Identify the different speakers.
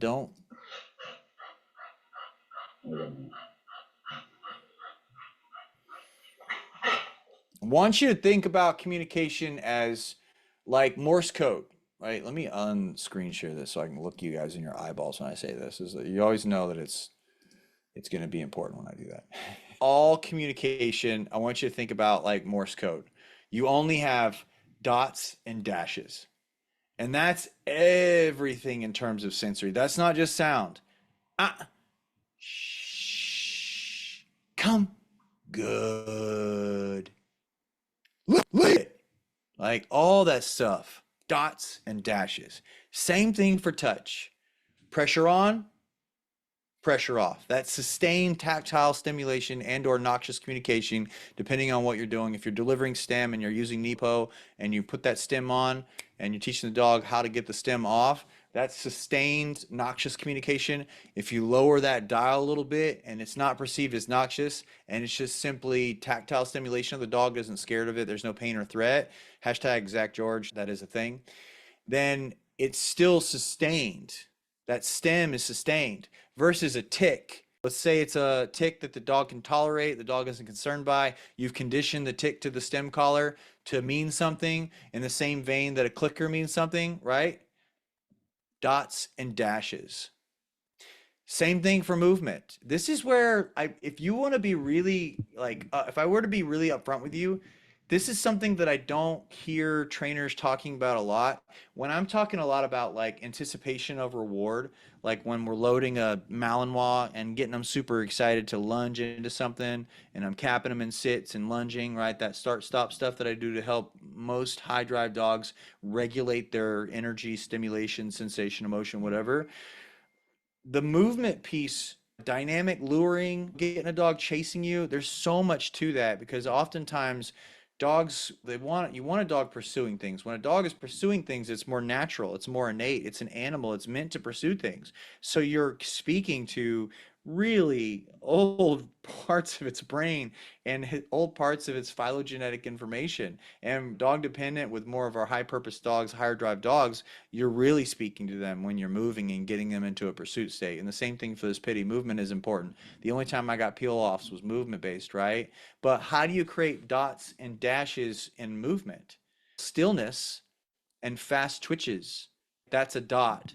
Speaker 1: Don't want you to think about communication as like Morse code, right? Let me unscreen share this so I can look you guys in your eyeballs when I say this. Is that you always know that it's going to be important when I do that. All communication, I want you to think about like Morse code. You only have dots and dashes. And that's everything in terms of sensory. That's not just sound. Ah, shh, come, good. Look it. Like all that stuff. Dots and dashes. Same thing for touch. Pressure on, pressure off. That sustained tactile stimulation and or noxious communication, depending on what you're doing. If you're delivering stem and you're using NEPO and you put that stem on and you're teaching the dog how to get the stem off, that's sustained noxious communication. If you lower that dial a little bit and it's not perceived as noxious and it's just simply tactile stimulation, the dog isn't scared of it, there's no pain or threat, hashtag Zach George, that is a thing, then it's still sustained. That stem is sustained versus a tick. Let's say it's a tick that the dog can tolerate, the dog isn't concerned by. You've conditioned the tick to the stem collar to mean something in the same vein that a clicker means something, right? Dots and dashes. Same thing for movement. This is where if you want to be really like, if I were to be really upfront with you, this is something that I don't hear trainers talking about a lot. When I'm talking a lot about like anticipation of reward, like when we're loading a Malinois and getting them super excited to lunge into something, and I'm capping them in sits and lunging, right? That start stop stuff that I do to help most high drive dogs regulate their energy, stimulation, sensation, emotion, whatever. The movement piece, dynamic luring, getting a dog chasing you, there's so much to that because oftentimes dogs, you want a dog pursuing things. When a dog is pursuing things, it's more natural, it's more innate, it's an animal, it's meant to pursue things. So you're speaking to really old parts of its brain and old parts of its phylogenetic information. And dog dependent with more of our high purpose dogs, higher drive dogs, you're really speaking to them when you're moving and getting them into a pursuit state. And the same thing for this pity. Movement is important. The only time I got peel offs was movement based, right? But how do you create dots and dashes in movement? Stillness and fast twitches. That's a dot.